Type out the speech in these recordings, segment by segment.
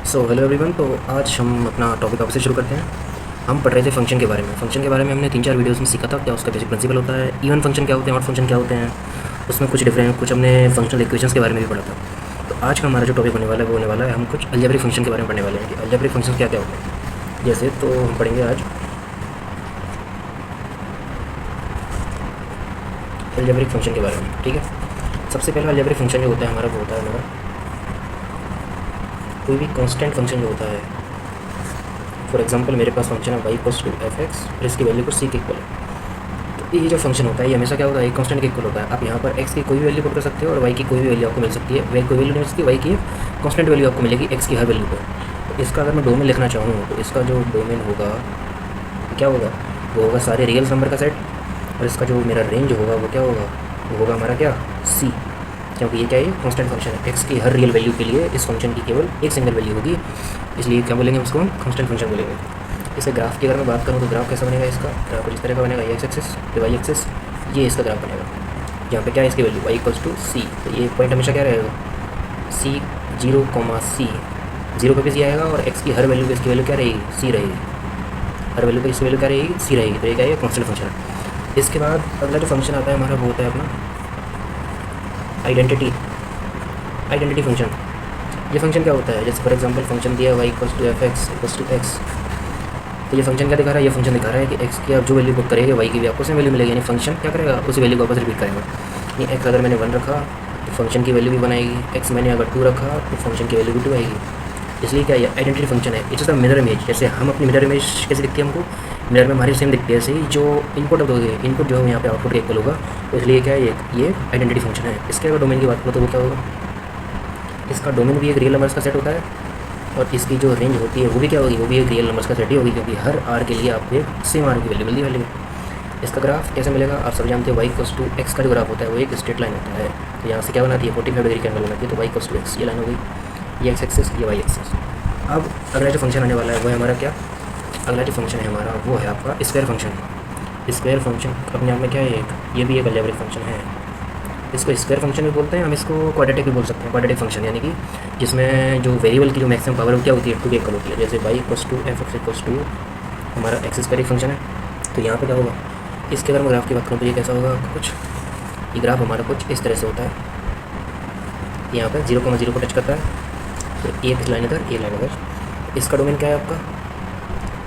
So hello everyone. तो आज हम अपना टॉपिक वापस से शुरू करते हैं। हम पढ़ रहे थे फंक्शन के बारे में। फंक्शन के बारे में हमने 3-4 वीडियोस में सीखा था क्या उसका बेसिक प्रिंसिपल होता है, इवन फंक्शन क्या होते हैं, ऑड फंक्शन क्या होते हैं। उसमें कुछ हमने फंक्शनल इक्वेशंस के बारे में भी पढ़ा था। तो आज का हमारा जो टॉपिक होने वाला है वो होने वाला है, हम कुछ अलजेब्रिक फंक्शन के बारे में पढ़ने वाले हैं कि अलजेब्रिक फंक्शन क्या क्या होते हैं। जैसे तो हम पढ़ेंगे आज अलजेब्रिक फंक्शन के बारे में। ठीक है, सबसे पहला अलजेब्रिक फंक्शन जो होता है हमारा वो होता है हमारा कोई भी कांस्टेंट फंक्शन जो होता है। फॉर एग्जांपल मेरे पास फंक्शन है y equals to F x और इसकी वैल्यू को c के इक्वल है। तो ये जो फंक्शन होता है ये हमेशा क्या होता है, एक कांस्टेंट के इक्वल होता है। आप यहाँ पर x की कोई भी वैल्यू पुट कर सकते हो और y की कोई भी वैल्यू आपको मिल सकती है। वे कोई वैल्यू नहीं मिल सकती, y की कांस्टेंट वैल्यू आपको मिलेगी x की हर वैल्यू पर। तो इसका अगर मैं डोमेन लिखना चाहूँ तो इसका जो डोमेन होगा क्या होगा, वो होगा सारे रियल नंबर का सेट। और इसका जो मेरा रेंज होगा वो क्या होगा, वो होगा हमारा क्या c, क्योंकि ये क्या है, कांस्टेंट फंक्शन है। x की हर रियल वैल्यू के लिए इस फंक्शन की केवल एक सिंगल वैल्यू होगी, इसलिए क्या बोलेंगे उसको हम कांस्टेंट फंक्शन बोलेंगे। इसे ग्राफ की अगर मैं बात करूँ तो ग्राफ कैसा बनेगा, इसका ग्राफ इस तरह का बनेगा, एक्स एक्सिस वाई एक्सिस, ये इसका ग्राफ बनेगा। यहाँ पे क्या है इसकी वैल्यू y इक्वल्स टू सी। तो ये पॉइंट हमेशा क्या रहेगा, c 0,c, 0 पे भी सी आएगा और x की हर वैल्यू पे इसकी वैल्यू क्या रहेगी, c रहेगी। हर वैल्यू पे इसकी वैल्यू क्या रहेगी, c रहेगी। तो ये क्या है, कांस्टेंट फंक्शन है। इसके बाद अगला जो फंक्शन आता है हमारा वो होता है अपना आइडेंटिटी फंक्शन। ये फंक्शन क्या होता है, जैसे फॉर एग्जांपल फंक्शन दिया y equals to F x equals to x. तो ये फंक्शन क्या दिखा रहा है, ये फंक्शन दिखा रहा है कि x की आप जो वैल्यू बुक करेंगे y की भी आपको सेम वैल्यू मिलेगी। यानी फंक्शन क्या करेगा, उसी वैल्यू को वापस रिपीट करेगा। यानी x अगर मैंने 1 रखा तो फंक्शन की वैल्यू भी 1 आएगी, x मैंने अगर 2 रखा तो फंक्शन की वैल्यू भी 2 आएगी। इसलिए क्या ये आइडेंटिटी फंक्शन है। It's the mirror image. जैसे हम अपनी मिरर इमेज कैसे दिखती है, हमको मिरर में हमारी सेम दिखती है, ऐसे ही जो इनपुट दोगे, इनपुट जो है यहाँ पे आउटपुट के इक्वल होगा। तो इसलिए क्या है, ये आइडेंटिटी फंक्शन है। इसके अगर डोमेन की बात करो तो वो क्या होगा, इसका डोमेन भी एक रियल नंबर्स का सेट होता है और इसकी जो रेंज होती है वो भी क्या होगी, वो भी एक रियल नंबर्स का सेट ही होगी, क्योंकि हर आर के लिए आपको एक सेम आर की वैल्यू मिलती है। इसका ग्राफ कैसे मिलेगा, आप सब जानते हो y इक्वल्स टू एक्स का जो ग्राफ होता है वो एक स्ट्रेट लाइन होता है। तो यहाँ से क्या बनाती है, 45 डिग्री की एंगल बनाती है। तो y इक्वल्स टू एक्स ये लाइन हो गई, ये एक्स एक्सिस, ये वाई एक्सिस। अब अगला जो फंक्शन आने वाला है वो है हमारा क्या, अगला जो फंक्शन है हमारा वो है आपका स्क्वायर फंक्शन। स्क्वायर फंक्शन अपने आप में क्या है, ये भी एक अलजेब्रिक फंक्शन है। इसको स्क्वायर फंक्शन भी बोलते हैं, हम इसको क्वाड्रेटिक भी बोल सकते हैं। क्वाड्रेटिक फंक्शन यानी कि जिसमें जो वेरिएबल की जो मैक्सिमम पावर क्या होती है, 2 के इक्वल होती है। जैसे y equals to F x equals to हमारा एक्स स्क्वायर फंक्शन है। तो यहाँ पे क्या होगा, इसके अगर मैं ग्राफ की बात करूँ तो ये कैसा होगा, कुछ ये ग्राफ हमारा कुछ इस तरह से होता है। यहाँ पर 0,0 को टच करता है, फिर एक लाइन इधर, एक लाइन इधर। इसका डोमेन क्या है आपका,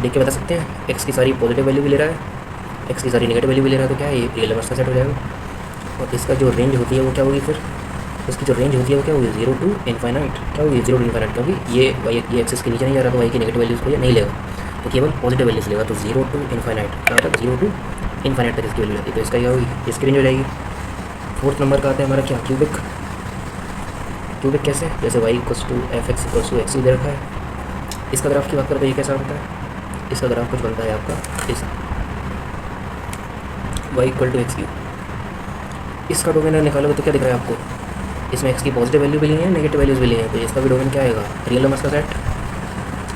देख के बता सकते हैं। एक्स की सारी पॉजिटिव वैल्यू भी ले रहा है, एक्स की सारी नेगेटिव वैल्यू भी ले रहा है, तो क्या है, ये रियल नंबर्स का सेट हो जाएगा। और इसका जो रेंज होती है वो क्या होगी, फिर इसकी जो रेंज होती है वो क्या होगी, 0 टू इनफाइनाइट। क्या होगी, 0 टू इनफाइनाइट, क्योंकि ये एक्सिस के नीचे नहीं जा रहा, तो y की नेगेटिव वैल्यूज़ को ये नहीं लेगा, तो केवल पॉजिटिव वैल्यूज लेगा। तो 0 टू इनफाइनाइट, कहाँ तक, 0 टू इनफाइनाइट तक इसकी वैल्यू रहती है। तो इसका क्या होगी, इसकी रेंज हो जाएगी। फोर्थ नंबर का आता है हमारा क्या, क्यूबिक। क्यूबिक कैसे, जैसे y equals to F x equals to X दे रखा है। इसका ग्राफ की बात करें तो ये कैसा होता है, इसका ग्राफ कुछ बनता है आपका इस y equal to x cube. इसका डोमेन निकालोगे तो क्या दिख रहा है आपको, इसमें x की पॉजिटिव वैल्यू भी ली है, नेगेटिव वैल्यूज़ भी ली हैं। तो इसका भी डोमेन क्या आएगा, रियल नंबर्स का सेट।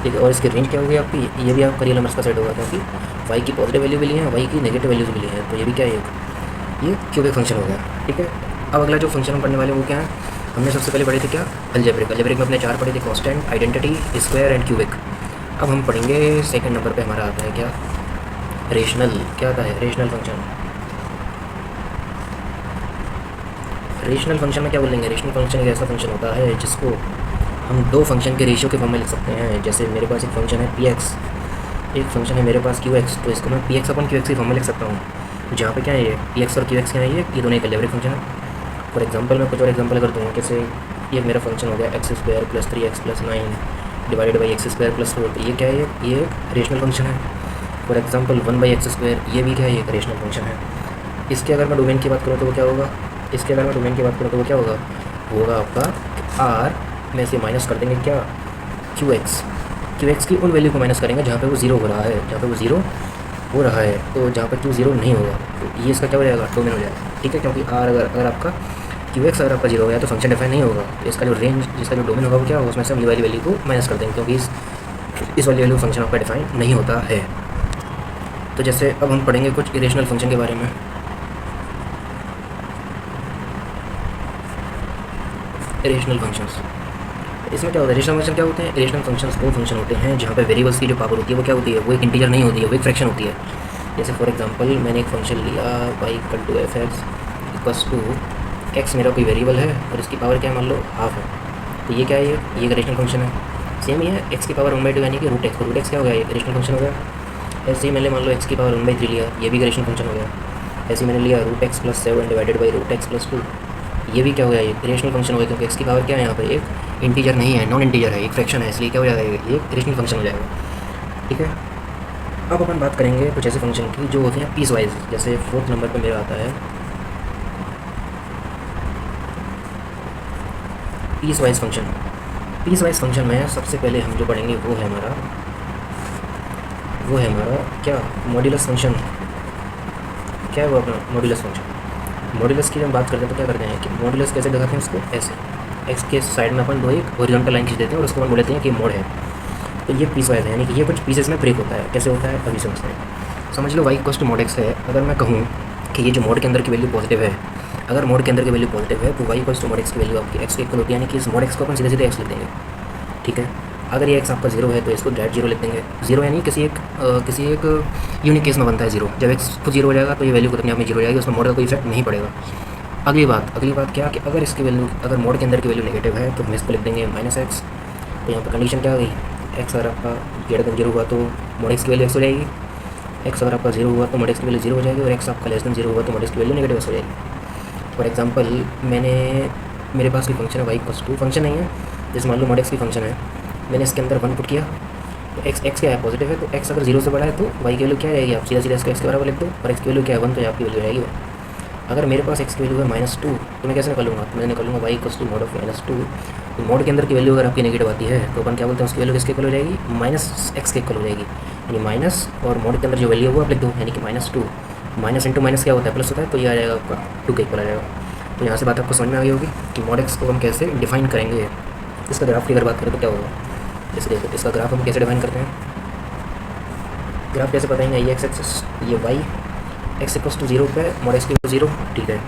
ठीक है, और इसकी रेंज क्या होगी आपकी, ये भी आपका रियल नंबर्स का सेट होगा, क्योंकि y की पॉजिटिव वैल्यू भी ली है, y की नेगेटिव वैल्यूज़ भी ली हैं। तो ये भी क्या है, ये क्यूबिक फंक्शन हो गया। ठीक है, अब अगला जो फंक्शन हम पढ़ने वाले वो क्या है, हमने सबसे पहले पढ़े थे क्या, अलजेब्रिक। अलजेब्रिक में अपने 4 पढ़े थे, constant, identity, square and cubic. अब हम पढ़ेंगे सेकंड नंबर पे हमारा आता है क्या, रेशनल। क्या आता है, रेशनल फंक्शन। रेशनल फंक्शन में क्या बोलेंगे, रेशनल फंक्शन एक ऐसा फंक्शन होता है जिसको हम दो फंक्शन के रेशियो के फॉर्म में लिख सकते हैं। जैसे मेरे पास एक फंक्शन है पी एक्स, एक फंक्शन है मेरे पास क्यू एक्स, तो इसको मैं P x upon Q x के फॉर्म में लिख सकता हूँ। जहाँ पे क्या है, पी एक्स और क्यू एक्स क्या है, ये दोनों एक अलजेब्रिक फंक्शन है। फॉर एग्जाम्पल मैं कुछ और एग्जाम्पल अगर दूँगा, जैसे ये मेरा फंक्शन हो गया x square plus 3x plus 9 divided by x square plus 4। तो ये क्या है, ये एक रेशनल फंक्शन है। फॉर एग्जाम्पल 1/x स्क्वायर, ये भी क्या है, एक रेशनल फंक्शन है। इसके अगर मैं डोमेन की बात करूँ तो वो क्या होगा, इसके अगर मैं डोमेन की बात करूँ तो वो क्या होगा, होगा आपका आर में से माइनस कर देंगे क्या, क्यू एक्स की उन वैल्यू को माइनस करेंगे जहाँ पे वो 0 हो रहा है, जहाँ पे वो 0 हो रहा है। तो जहाँ पे क्यू 0 नहीं होगा तो ये इसका क्या हो जाएगा, डोमेन हो जाएगा। ठीक है, क्योंकि आर अगर आपका क्यू एक्स अगर आपका 0 हो गया तो फंक्शन डिफाइन नहीं होगा। तो इसका जो रेंज, जिसका जो डोमेन होगा वो क्या होगा, उसमें से हम ये वाली वैल्यू को माइनस कर देंगे, क्योंकि इस वाली वैल्यू फंक्शन आपका डिफाइन नहीं होता है। तो जैसे अब हम पढ़ेंगे कुछ इरेशनल फंक्शन के बारे में। इरेशनल फंक्शंस, इसमें क्या होता है, रेशनल फंक्शन क्या होते हैं, रेशनल फंक्शंस वो फंक्शन होते हैं जहाँ पे वेरिएबल्स की जो पावर होती है वो क्या होती है, वो एक इंटीजर नहीं होती है, वो एक फ्रैक्शन होती है। जैसे फॉर एग्जांपल मैंने एक फंक्शन लिया y equal to F x equals to x, मेरा कोई वेरिएबल है और इसकी पावर क्या है, मान लो हाफ है, तो ये क्या है, ये एक रेशनल फंक्शन है। सेम ही है एक्स की पावर 1/2 यानी कि रूट एक्स क्या हो गया, ये रेशनल फंक्शन हो गया। ऐसे ही मैंने मान लो एक्स की पावर 1/3 लिया, ये भी एक रेशनल फंक्शन हो गया। ऐसे ही मैंने लिया root x plus 7 divided by root x plus 2, ये भी क्या हो गया, ये रेशनल फंक्शन हो गया, क्योंकि एक्स की पावर क्या है यहाँ पे, एक इंटीजर नहीं है, नॉन इंटीजर है, एक फ्रैक्शन है, इसलिए क्या हो जाएगा, ये एक रेशनल फंक्शन हो जाएगा। ठीक है, अब अपन बात करेंगे कुछ ऐसे फंक्शन की जो होते हैं पीस वाइज। जैसे 4th नंबर पर मेरा आता है piecewise function. Piecewise function में सबसे पहले हम जो पढ़ेंगे वो है हमारा क्या, मॉड्यूलस फंक्शन। क्या है वो अपना मॉड्यूलस फंक्शन। मॉड्यूलस की जब बात करते हैं तो क्या करते हैं कि मॉड्यूलस कैसे दिखाते हैं इसको, ऐसे एक्स के साइड में अपन दो एक हॉरिजॉन्टल लाइन खींच देते हैं और उसको अपन बोल देते हैं कि मोड है। तो ये पीस वाइज है, यानी कि ये कुछ पीसेस में ब्रेक होता है। कैसे होता है अभी समझते हैं। समझ लो y equals to mod x है। अगर मैं कहूँ कि ये जो मोड के अंदर की वैल्यू पॉजिटिव है, अगर मोड के अंदर की वैल्यू पॉजिटिव है तो y equals to mod x की वैल्यू आपकी एक्स के इक्वल होती है, यानी कि इस मोड एक्स को अपन सीधे सीधे एक्स लिख देंगे। ठीक है, अगर ये एक्स आपका 0 है तो इसको डायरेक्ट 0 लिख देंगे। 0 यानी किसी एक यूनिक केस में बनता है 0। जब एक्स खुद 0 हो जाएगा तो ये वैल्यू खुद अपने आप में 0 हो जाएगी, उसमें मोड का कोई इफेक्ट नहीं पड़ेगा। अगली बात क्या कि अगर इसकी वैल्यू, अगर मोड के अंदर की वैल्यू नेगेटिव है तो हम इसको लिख देंगे -x। तो यहाँ पर कंडीशन क्या आ गई, एक्स अगर आपका ग्रेटर देन 0 हुआ तो मोड एक्स की वैल्यू एक्स हो जाएगी, एक्स अगर आपका 0 हुआ तो मोड एक्स की वैल्यू 0 हो जाएगी, और एक्स आपका लेस देन 0 हुआ तो मोड एक्स की वैल्यू नेगेटिव हो जाएगी। फॉर एग्जाम्पल मेरे पास कोई फंक्शन है y इक्वल्स टू, फंक्शन नहीं है, जैसे मान लो मोड एक्स की फंक्शन है, मैंने इसके अंदर 1 पुट किया तो एक्स क्या है, पॉजिटिव है, तो एक्स अगर 0 से बड़ा है तो y की वैल्यू क्या रहेगी, आप सीधा इसको एक्स के बराबर लिख दो, और एक्स की वैल्यू क्या है 1, तो आपकी वैल्यू रहेगी 1। अगर मेरे पास एक्स की वैल्यू है -2 तो मैं कैसे निकालूंगा, तो मैं निकालूंगा y equals to mod of -2। तो मोड के अंदर की वैल्यू अगर आपकी नेगेटिव आती है तो अपन क्या बोलते हैं, उसकी वैल्यू किसके इक्वल हो जाएगी, -x के इक्वल हो जाएगी, यानी माइनस और मोड के अंदर जो वैल्यू है वो आप लिख दो, यानी कि -2 माइनस इंटू माइनस क्या होता है, प्लस होता है, तो ये आ जाएगा आपका 2 के इक्वल आ जाएगा। तो यहाँ से बात आपको समझ में आ गई होगी कि मोड एक्स को हम कैसे डिफाइन करेंगे। इसका ग्राफ की अगर बात करें तो क्या होगा, जैसे देखो इसका ग्राफ हम कैसे डिफाइन करते हैं, ग्राफ कैसे बताएंगे, ये एक्स एक्सिस, ये वाई, एक्स इक्वल्स टू 0 पे मोड एक्स की 0। ठीक है,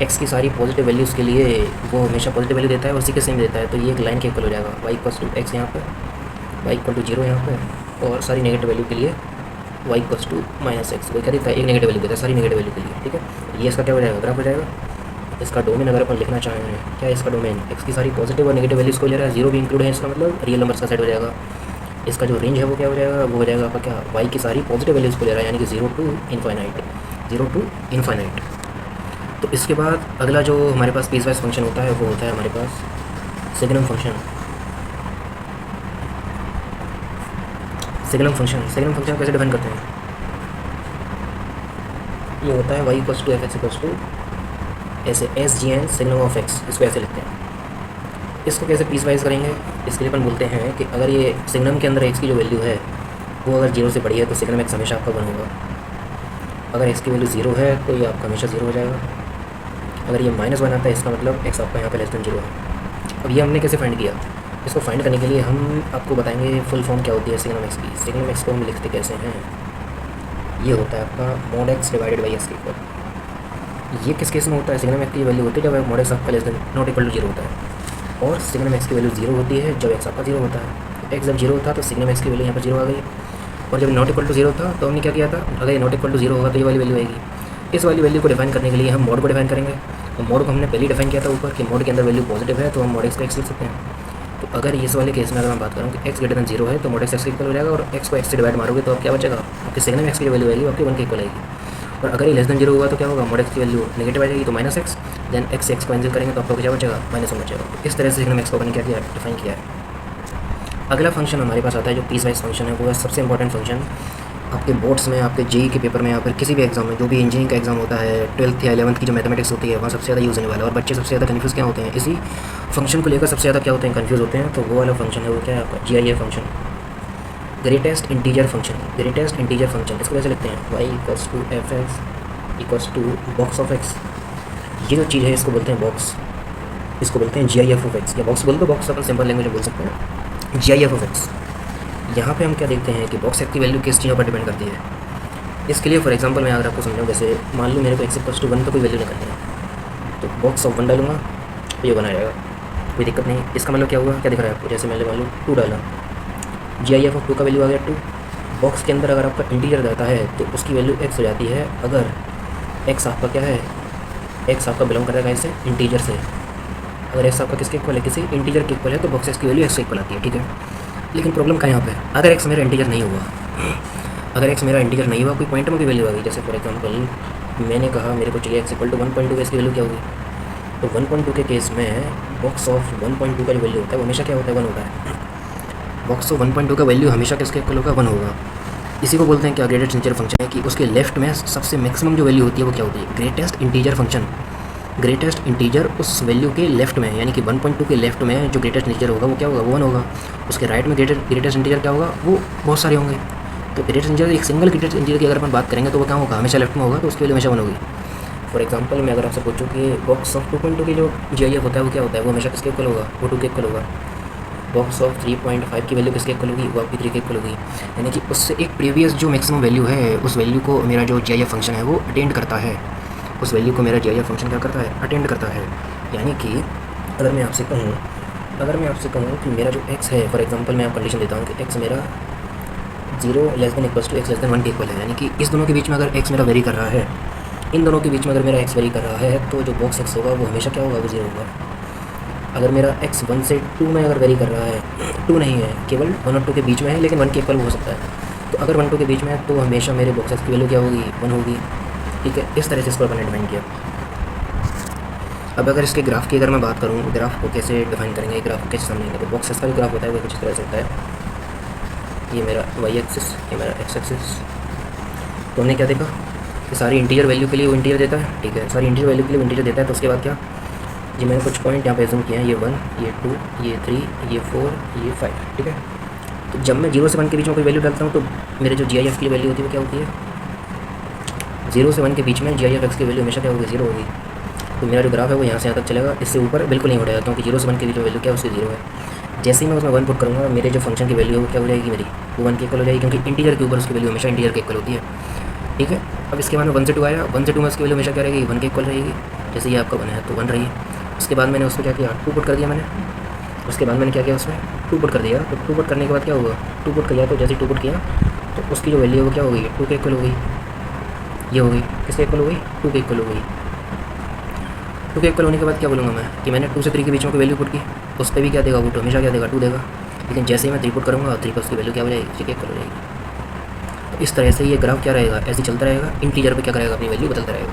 एक्स की सारी पॉजिटिव वैल्यूज़ के लिए वो हमेशा पॉजिटिव वैल्यू देता है, उसी के सेम देता है, तो ये एक लाइन के इक्वल हो जाएगा, वाई इक्वल्स टू एक्स यहाँ पे, वाई इक्वल टू 0 यहाँ पे, और सारी नेगेटिव वैल्यू के लिए वाई इक्वल्स टू -x। वो क्या देता है, एक नेगेटिव वैल्यू देता है सारी नेगेटिव वैल्यू के लिए। ठीक है, ये इसका क्या हो जाएगा, ग्राफ हो जाएगा। इसका डोमेन अगर अपन लिखना चाहें, क्या है इसका डोमेन, एक्स की सारी पॉजिटिव और नेगेटिव वैल्यूज़ को ले रहा है, 0 भी इंक्लूड है, इसका मतलब रियल नंबर्स का सेट हो जाएगा। इसका जो रेंज है वो क्या हो जाएगा, वो हो जाएगा आपका क्या, वाई की सारी पॉजिटिव वैल्यूज़ को ले रहा है, यानी कि 0 टू इनफाइनाइट। तो इसके बाद अगला जो हमारे पास पीस वाइज फंक्शन होता है वो होता है हमारे पास सिग्नम फंक्शन। सिग्नम फंक्शन कैसे डिफाइन करते हैं, ये होता है y equals to F x equals to ऐसे SGN सिग्नम ऑफ x, इसको ऐसे लिखते हैं। इसको कैसे पीस वाइज करेंगे, इसके लिए अपन बोलते हैं कि अगर ये सिग्नम के अंदर x की जो वैल्यू है वो अगर 0 से बड़ी है तो सिग्नम x हमेशा आपका 1 होगा। अगर x की वैल्यू 0 है तो ये आपका हमेशा 0 हो जाएगा। अगर ये -1 आता है इसका मतलब x आपका यहाँ पे लेस देन 0 है। अब ये हमने कैसे फाइंड किया, इसको फाइंड करने के लिए हम आपको बताएंगे फुल फॉर्म क्या होती है सिग्नम x की। सिग्नम x को हम लिखते कैसे हैं, ये होता है आपका mode x divided by x के इक्वल। ये किस केस में होता है, सिग्नम x की वैल्यू होती है जब मोड x आपका less than not equal to 0 होता है, और सिग्नम x की वैल्यू 0 होती है जब x आपका 0 होता है। x जब 0 था तो सिग्नम x की वैल्यू यहाँ पर 0 आ गई, और जब नॉट इक्वल टू 0 था तो हमने क्या किया था, अगर ये नॉट इक्वल टू 0 होगा तो ये वाली वैल्यू आएगी। इस वाली वैल्यू को डिफाइन करने के लिए हम मोड को डिफाइन करेंगे। तो मोड को हमने पहले ही डिफाइन किया था ऊपर कि मोड के अंदर वैल्यू पॉजिटिव है तो हम मोड x को x लिख सकते हैं। तो अगर इस वाले केस में अगर मैं बात करूँ कि x ग्रेटर देन 0 है तो मोड x इक्वल हो जाएगा, और x को x से डिवाइड मारोगे तो आप क्या बचेगा, आपकी सिग्नम x की वैल्यू आएगी आपकी 1 के इक्वल आएगी। और अगर ये लेस देन 0 हुआ तो क्या होगा, मोड x की वैल्यू नेगेटिव आ जाएगी तो -x, देन x से x को कैंसिल करेंगे तो आपको क्या बचेगा, -1 बचेगा। तो इस तरह से सिग्नम x को मैंने क्या किया, डिफाइन किया है। अगला फंक्शन हमारे पास आता है जो पीस वाइज फंक्शन है, वो है सबसे इंपॉर्टेंट फंक्शन। आपके बोर्ड्स में, आपके जेई के पेपर में, या फिर किसी भी एग्जाम में, जो भी इंजीनियरिंग का एग्जाम होता है, 12th या 11th की जो मैथमेटिक्स होती है वहाँ सबसे ज़्यादा यूज़ होने वाला है, और बच्चे सबसे ज़्यादा कन्फ्यूज़ क्या होते हैं, इसी फंक्शन को लेकर सबसे ज़्यादा क्या होते हैं, कन्फ्यूज़ होते हैं। तो वो वाला फंक्शन है वो क्या है आपका GIF function, greatest integer function. इसको कैसे लिखते हैं, y equals to F x equals to box of x. ये जो चीज़ है इसको बोलते हैं बॉक्स, इसको बोलते हैं GIF ऑफ एक्स, या बॉक्स बोल दो, बॉक्स अपन सिंपल लैंग्वेज में बोल सकते हैं, GIF ऑफ एक्स। यहाँ पे हम क्या देखते हैं कि बॉक्स एक्स की वैल्यू किस चीज़ों पर डिपेंड करती है। इसके लिए फॉर एग्जांपल मैं अगर आपको समझाऊँ, जैसे मान लो मेरे को x इक्वल्स टू 1 तो कोई वैल्यू निकालनी है, तो बॉक्स ऑफ 1 डालूंगा तो ये 1 आ जाएगा। कोई दिक्कत नहीं। इसका मतलब क्या हुआ, क्या दिख रहा है आपको, जैसे मैंने मान लो 2 डाला, GIF ऑफ 2 का वैल्यू आ गया 2। बॉक्स के अंदर अगर आपका इंटीजर रहता है तो उसकी वैल्यू x हो जाती है। अगर x आपका क्या है, x आपका बिलोंग करेगा इससे इंटीजर से। अगर x आपका किसके इक्वल है, किसी इंटीजर के इक्वल है, तो बॉक्स x की वैल्यू x से इक्वल आती है, ठीक है। लेकिन प्रॉब्लम क्या है यहाँ पे, अगर x मेरा इंटीजर नहीं हुआ, अगर x मेरा इंटीजर नहीं हुआ, कोई पॉइंट में कोई वैल्यू आ गई, जैसे फॉर एग्जाम्पल मैंने कहा मेरे को चाहिए x इक्वल टू 1.2, इसकी वैल्यू क्या होगी, तो 1.2 के केस में बॉक्स ऑफ 1.2 का जो वैल्यू होता है वो हमेशा क्या होता है, 1 होता है। बॉक्स ऑफ 1.2 का वैल्यू हमेशा किसके इक्वल होगा, 1 होगा। इसी को बोलते हैं क्या, ग्रेटेस्ट इंटीजर फंक्शन है, कि उसके लेफ्ट में सबसे मैक्सिमम जो वैल्यू होती है वो क्या होती है, greatest integer function. Greatest integer उस वैल्यू के लेफ्ट में, यानी कि 1.2 के लेफ्ट में जो ग्रेटेस्ट इंटीजर होगा वो क्या होगा, वो 1 होगा। उसके राइट में ग्रेटेस्ट इंटीजर क्या होगा, वो बहुत सारे होंगे। तो ग्रेटेस्ट इंटीजर, एक सिंगल ग्रेटेस्ट इंटीजर की अगर अपन बात करेंगे तो वो क्या होगा, हमेशा लेफ्ट में होगा, तो उसकी वैल्यू हमेशा 1 होगी। फॉर एग्जाम्पल मैं अगर आपसे पूछूँ कि बॉक्स ऑफ 2.2 की जो GIF होता है वो क्या होता है, वो हमेशा किसके इक्वल होगा, वो 2 के इक्वल होगा। बॉक्स ऑफ 3.5 की वैल्यू किसके इक्वल होगी, वो आपकी 3 के इक्वल होगी। यानी कि उससे एक प्रीवियस जो मैक्सिमम वैल्यू है, उस वैल्यू को मेरा जो GIF फंक्शन है वो अटेंड करता है। उस वैल्यू को मेरा GIF फंक्शन क्या करता है, अटेंड करता है। यानी कि अगर मैं आपसे कहूँ कि मेरा जो x है, फॉर एग्जांपल मैं आप कंडीशन देता हूँ कि x मेरा 0 less than equals to x less than 1 के इक्वल है, यानी कि इस दोनों के बीच में अगर x मेरा वेरी कर रहा है, इन दोनों के बीच में अगर मेरा x वेरी कर रहा है, तो जो बॉक्स x होगा वो हमेशा क्या होगा, वो 0 होगा। अगर मेरा x 1 से 2 में अगर वेरी कर रहा है, 2 नहीं है, केवल 1 और 2 के बीच में है, लेकिन 1 के इक्वल हो सकता है। तो अगर 1 2 के बीच में है तो हमेशा मेरे बॉक्स x की वैल्यू क्या होगी, 1 होगी, ठीक है। इस तरह से इसको अपन डिफाइन किया। अब अगर इसके ग्राफ की अगर मैं बात करूँ, ग्राफ को कैसे डिफाइन करेंगे, ग्राफ को कैसे समझेंगे, तो बॉक्स x का जो ग्राफ होता है वो कुछ इस तरह से होता है। ये मेरा y एक्सिस, ये मेरा x एक्सिस। तो हमने क्या देखा कि सारी इंटीजर वैल्यू के लिए वो इंटीजर देता है, ठीक है, सारी इंटीजर वैल्यू के लिए वो इंटीजर देता है। तो उसके बाद क्या, ये मैंने कुछ पॉइंट यहाँ पे एज्यूम किए हैं, ये 1, ये 2, ये 3, ये 4, ये 5, ठीक है। तो जब मैं 0 से 1 के बीच में कोई वैल्यू डालता हूँ तो मेरे जो GIF की वैल्यू होती है वो क्या होती है, 0 से 1 के बीच में GIF x की वैल्यू हमेशा क्या होगी, 0 होगी। तो मेरा जो ग्राफ है वो यहाँ से यहाँ तक चलेगा, इससे ऊपर बिल्कुल नहीं उठेगा, क्योंकि 0 से 1 के बीच में वैल्यू क्या है, उसकी 0 है। जैसे ही मैं उसमें 1 पुट करूँगा, मेरे जो फंक्शन की वैल्यू है वो क्या हो जाएगी, मेरी वो 1 के इक्वल हो जाएगी, क्योंकि इंटीजर के ऊपर उसकी वैल्यू हमेशा इंटीजर के इक्वल होती है, ठीक है। अब इसके बाद में 1 से 2 आया, 1 से 2 में उसकी वैल्यू हमेशा क्या रहेगी, 1 के इक्वल रहेगी। जैसे ये आपका 1 है तो 1 रही है। उसके बाद मैंने उसको क्या किया, 2 पुट कर दिया मैंने। उसके बाद मैंने क्या किया, उसमें 2 पुट कर दिया। तो 2 पुट करने के बाद क्या होगा, 2 पुट किया, तो जैसे 2 पुट किया तो उसकी जो वैल्यू है वो क्या हो गई, 2 के इक्वल हो गई। ये हो गई, किसके इक्वल हो गई, 2 के इक्वल हो गई। 2 के इक्वल होने के बाद क्या बोलूँगा मैं, कि मैंने 2 से 3 के बीच में कोई वैल्यू पुट की, उस पर भी क्या देगा, वो तो हमेशा क्या देगा, 2 देगा। लेकिन जैसे ही मैं 3 पुट करूँगा, 3 पर उसकी वैल्यू क्या हो जाएगी, 3 के इक्वल हो जाएगी। तो इस तरह से ये ग्राफ क्या रहेगा, ऐसे चलता रहेगा। इंटीजर पे क्या करेगा, अपनी वैल्यू बदलता रहेगा।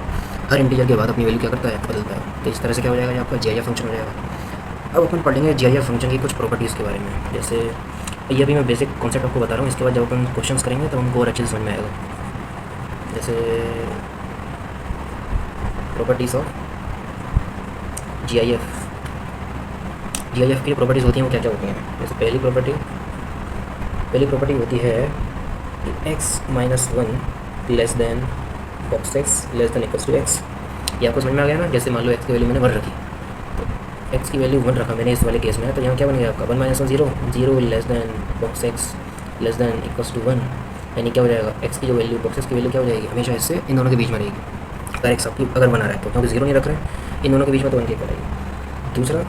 हर इंटीजर के बाद अपनी वैल्यू क्या करता है, बदलता है। तो इस तरह से क्या हो जाएगा, आपका GIF फंक्शन हो जाएगा। अब अपन पढ़ेंगे GIF फंक्शन की कुछ प्रॉपर्टीज़ के बारे में। जैसे ये भी मैं बेसिक कॉन्सेप्ट आपको बता रहा हूँ, इसके बाद जब अपन क्वेश्चंस करेंगे तो हमको और अच्छे से समझ में आएगा। जैसे प्रॉपर्टीज़ ऑफ GIF की प्रॉपर्टीज़ होती हैं वो क्या क्या होती हैं। जैसे पहली प्रॉपर्टी होती है कि x - 1 less than box x less than equals to x। ये आपको समझ में आ गया ना। जैसे मान लो x की वैल्यू मैंने 1 रखी, तो x की वैल्यू 1 रखा मैंने इस वाले केस में, तो यहाँ क्या बन गया आपका 1 - 1 0, 0 less than box x less than equals to 1। यानी क्या हो जाएगा, x की जो वैल्यू बॉक्स x की वैल्यू क्या हो जाएगी, हमेशा इससे इन दोनों के बीच में रहेगी। अगर x आपकी अगर बना रहा है तो, क्योंकि 0 नहीं रख रहे हैं इन दोनों के बीच में, तो 1 के इक्वल आएगी। दूसरा,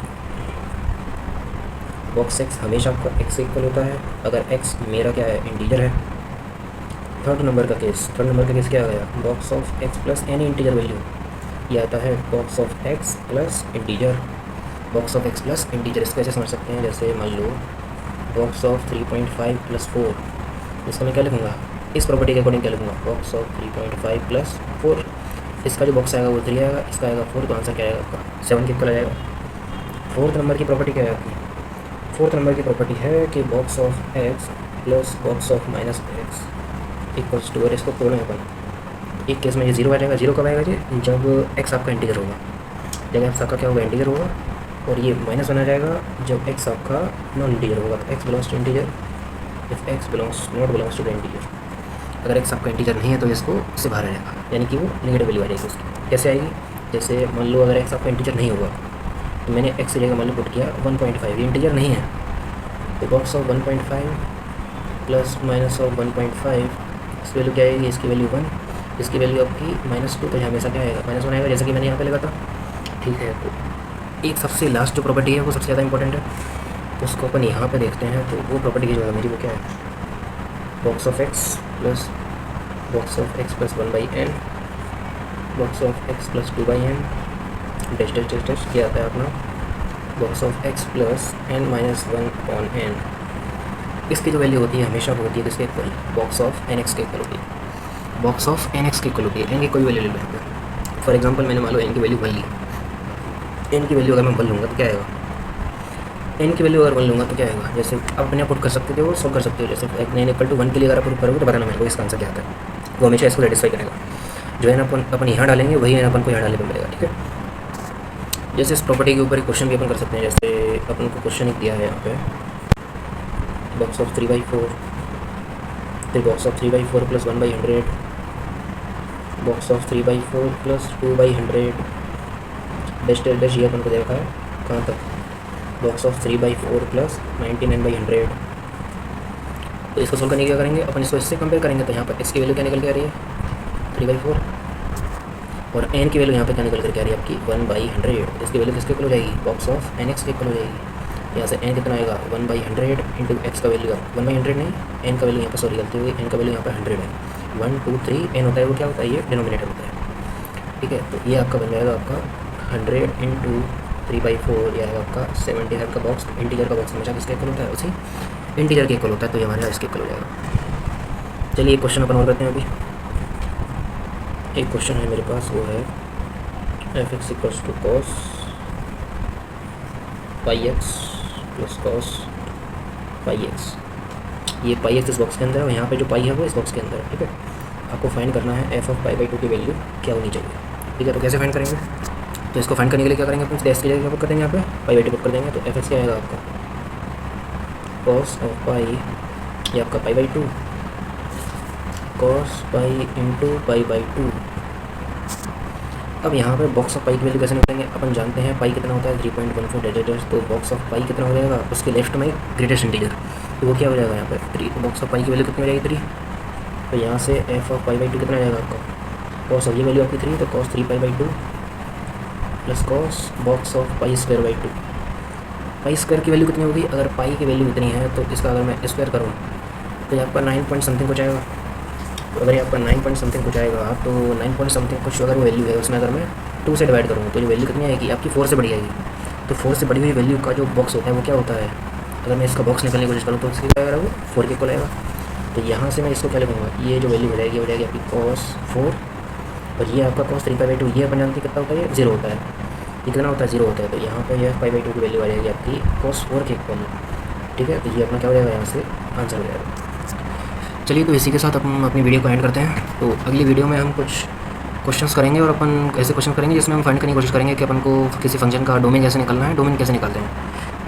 बॉक्स x हमेशा आपका x से इक्वल होता है अगर x मेरा क्या है, इंटीजर है। थर्ड नंबर का केस क्या आ गया, box of x plus any integer value. ये आता है box of x plus integer. Box of x plus integer इसको ऐसे समझ सकते हैं, जैसे मान लो बॉक्स ऑफ 3.5 प्लस 4, इसका मैं क्या लिखूँगा, इस प्रॉपर्टी के अकॉर्डिंग क्या लिखूँगा, बॉक्स ऑफ 3.5 प्लस 4। इसका जो बॉक्स आएगा वो 3 आएगा, इसका आएगा 4, तो आंसर क्या आएगा आपका 7 के इक्वल आ जाएगा। फोर्थ नंबर की प्रॉपर्टी क्या है आपकी, फोर्थ नंबर की प्रॉपर्टी है कि box of x plus box of minus x equals to, और इसको तोड़ें अपन। एक केस में ये 0 आ जाएगा। 0 कब आएगा जी, जब x आपका इंटीजर होगा, जब x आपका क्या होगा, इंटीजर होगा। और ये -1 आ जाएगा जब x आपका नॉन इंटीजर होगा। तो x belongs to integer, if x not belongs to the integer. अगर x आपका इंटीजर नहीं है तो इसको इससे बाहर आ जाएगा, यानी कि वो नेगेटिव वैल्यू आ जाएगी उसकी। कैसे आएगी, जैसे मान लो अगर x आपका इंटीजर नहीं होगा, तो मैंने x की जगह मान लो पुट किया 1.5, ये इंटीजर नहीं है, तो box of 1.5 plus minus of 1.5, इसकी वैल्यू क्या आएगी, इसकी वैल्यू 1, इसकी वैल्यू आपकी -2, तो यहाँ हमेशा क्या आएगा, -1 आएगा, जैसे कि मैंने यहाँ पे लगा था, ठीक है। तो एक सबसे लास्ट जो प्रॉपर्टी है वो सबसे ज़्यादा इंपॉर्टेंट है, उसको अपन यहाँ पे देखते हैं। तो वो प्रॉपर्टी की जो है मेरी वो क्या है, box of x plus 1/n box of x plus 2/n dash dash dash dash क्या आता है अपना box of x plus n-1/n। इसकी जो वैल्यू होती है हमेशा वो होती है किसके इक्वल, बॉक्स ऑफ nx के इक्वल होती है, बॉक्स ऑफ nx के इक्वल होती है। n की कोई वैल्यू ले लो यहाँ पे, फॉर एग्जांपल मैंने मान लो n की वैल्यू 1 ली, n की वैल्यू अगर मैं 1 लूँगा तो क्या आएगा, n की वैल्यू अगर 1 लूँगा तो क्या आएगा, जैसे आप अपने पुट कर सकते थे वो सॉल्व कर सकते हो। जैसे n=1 के लिए अगर आप पुट करोगे तो बताना मेरे को इसका आंसर क्या आता है, वो हमेशा इसको सेटिस्फाई करेगा। जो है ना अपन यहाँ डालेंगे वही है अपन को यहाँ डालने पर मिलेगा, ठीक है। जैसे इस प्रॉपर्टी के ऊपर एक क्वेश्चन भी अपन कर सकते हैं। जैसे अपन को क्वेश्चन एक दिया है यहाँ पे, बॉक्स ऑफ 3/4, फिर box of 3/4 plus 1/100, box of 3/4 plus 2/100 dash dash dash, ये अपन को देखा है कहाँ तक, बॉक्स ऑफ 3/4 प्लस 99/100। तो इसको सोल्व करने की क्या करेंगे अपन, इसको इससे कंपेयर करेंगे। तो यहाँ पर x की वैल्यू क्या निकल के आ रही है 3/4 और n की वैल्यू यहाँ पे क्या निकल कर आ रही है आपकी 1/100। इसकी वैल्यू किसके इक्वल हो जाएगी, बॉक्स ऑफ nx के इक्वल हो जाएगी। यहाँ से n कितना आएगा 1/100 इंटू एक्स का वैल्यू 1/100 नहीं, n का वैल्यू यहाँ पर सॉरी गलती हुई, n का वैल्यू यहाँ पर 100 है, 1 2 3 n होता है, वो क्या होता है ये डिनोमिनेटर होता है, ठीक है। तो ये आपका बन जाएगा आपका 100 इंटू 3/4, ये आएगा आपका 75 का बॉक्स, इंटीजर का बॉक्स हमेशा किसके इक्वल होता है, उसी इंटीजर के इक्वल होता है। तो ये हमारे यहाँ इसके इक्वल हो जाएगा। चलिए एक क्वेश्चन अपन और करते हैं। अभी एक क्वेश्चन है मेरे पास, वो है f(x = cos πx plus cos πx। ये πx इस बॉक्स के अंदर है और यहाँ पे जो पाई है वो इस बॉक्स के अंदर है, ठीक है। आपको फाइंड करना है f of π/2 की वैल्यू क्या होनी चाहिए, ठीक है। तो कैसे फाइंड करेंगे, तो इसको फाइंड करने के लिए क्या करेंगे अपन, डैश की जगह क्या पुट कर देंगे, यहाँ पे π/2 पुट कर देंगे। तो f(x) क्या आएगा आपका cos of π, ये आपका π/2 cos π इंटू π/2। अब यहाँ पे बॉक्स ऑफ पाई की वैल्यू कैसे निकालेंगे, अपन जानते हैं पाई कितना होता है 3.14 डैश डैश। तो बॉक्स ऑफ पाई कितना हो जाएगा, उसके लेफ्ट में ग्रेटेस्ट इंटीजर, तो वो क्या हो जाएगा यहाँ पे 3। तो बॉक्स ऑफ पाई की वैल्यू कितनी हो जाएगी 3। तो यहाँ से f ऑफ π/2 कितना आ जाएगा आपका, कॉस ऑफ ये वैल्यू आपकी 3, तो cos 3π/2 plus cos box of π²/2। π² की वैल्यू कितनी होगी, अगर पाई की वैल्यू इतनी है तो इसका अगर मैं स्क्वायर करूँ तो ये आपका 9 पॉइंट समथिंग कुछ आएगा। तो अगर ये आपका 9 पॉइंट समथिंग कुछ आएगा, तो 9 पॉइंट समथिंग कुछ अगर वैल्यू है उसमें अगर मैं 2 से डिवाइड करूँ तो ये वैल्यू कितनी आएगी आपकी 4 से बढ़ी आएगी। तो 4 से बढ़ी हुई वैल्यू का जो बॉक्स होता है वो क्या होता है, अगर मैं इसका बॉक्स निकालने की कोशिश करूँ तो इसकी क्या आएगा, वो 4 के इक्वल आएगा। तो यहाँ से मैं इसको क्या लिखूँगा, ये जो वैल्यू हो जाएगी आपकी cos 4 और ये आपका cos 3π/2, ये अपन जानते कितना होता है, 0 होता है। ये कितना होता है, 0 होता है। तो यहाँ पर यह π/2 की वैल्यू आ जाएगी आपकी cos 4 के इक्वल, ठीक है। तो ये अपना क्या हो जाएगा, यहाँ से आंसर हो जाएगा। चलिए तो इसी के साथ हम अपनी वीडियो को एंड करते हैं। तो अगली वीडियो में हम कुछ क्वेश्चंस करेंगे और अपन ऐसे क्वेश्चन करेंगे जिसमें हम फाइंड करने की कोशिश करेंगे कि अपन को किसी फंक्शन का डोमेन कैसे निकालना है, डोमेन कैसे निकालते हैं।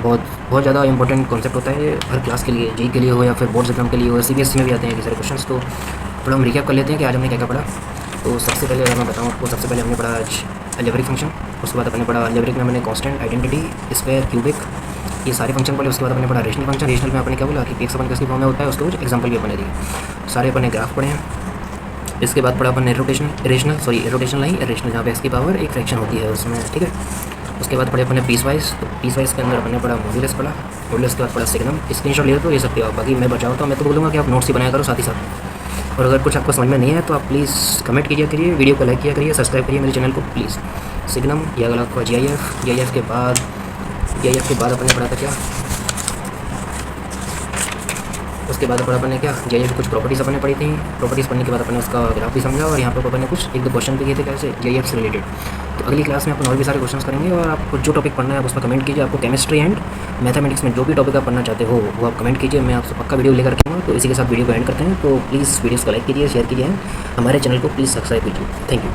बहुत ज़्यादा इंपॉर्टेंट कॉन्सेप्ट होता है ये हर क्लास के लिए, जी के लिए हो या फिर बोर्ड एग्जाम के लिए हो, CBSE में भी आते हैं ये सारे क्वेश्चन। तो थोड़ा हम रिकैप कर लेते हैं कि आज हमने क्या क्या पढ़ा। तो सबसे पहले अगर मैं बताऊँ आपको, सबसे पहले हमने पढ़ा आज अलजेब्रिक फंक्शन, उसके बाद अपने पढ़ा अलजेब्रिक में हमने कांस्टेंट, आइडेंटिटी, स्क्वायर, क्यूबिक, ये सारे फंक्शन पढ़े। उसके बाद अपने पढ़ा रेशनल फंक्शन। रेशनल में अपने क्या बोला कि x अपन किसकी फॉर्म में होता है, उसके कुछ एग्जांपल भी अपने दिए। सारे अपने ग्राफ पढ़े हैं। इसके बाद पढ़ा अपन रोटेशनल लाइन, रेशनल जहाँ पे x की पावर एक फ्रैक्शन होती है उसमें, ठीक है। उसके बाद पढ़े अपने पीस वाइज। तो पीस वाइज के अंदर अपने पढ़ा मॉड्यूलस पढ़ा, मॉड्यूलस के बाद पढ़ा सिग्नम। स्क्रीनशॉट ले तो ये सकते हो आप, बाकी मैं बचाऊँ तो मैं तो बोलूँगा कि आप नोट्स ही बनाया करो साथ ही साथ। और अगर कुछ आपको समझ में नहीं है तो आप प्लीज़ कमेंट कीजिए करिए, वीडियो को लाइक किया करिए, सब्सक्राइब करिए मेरे चैनल को प्लीज़। सिग्नम या अगला आपका GIF के बाद अपने पढ़ा था क्या, उसके बाद पढ़ा अपने क्या GIF की कुछ प्रॉपर्टीज़ अपने पढ़ी थी। प्रॉपर्टीज़ पढ़ने के बाद अपने उसका ग्राफ भी समझा और यहाँ पर अपने कुछ 1-2 क्वेश्चन भी किए थे कैसे GIF से रिलेटेड। तो अगली क्लास में अपन और भी सारे क्वेश्चन करेंगे और आपको जो टॉपिक पढ़ना है आप उस पर कमेंट कीजिए। आपको केमिस्ट्री एंड मैथमेटिक्स में जो भी टॉपिक आप पढ़ना चाहते हो वो आप कमेंट कीजिए, मैं आपसे पक्का वीडियो लेकर के आऊँगा। तो इसी के साथ वीडियो को एंड करते हैं। तो प्लीज़ वीडियोज़ को लाइक कीजिए, शेयर कीजिए, हमारे चैनल को प्लीज़ सब्सक्राइब कीजिए। Thank you.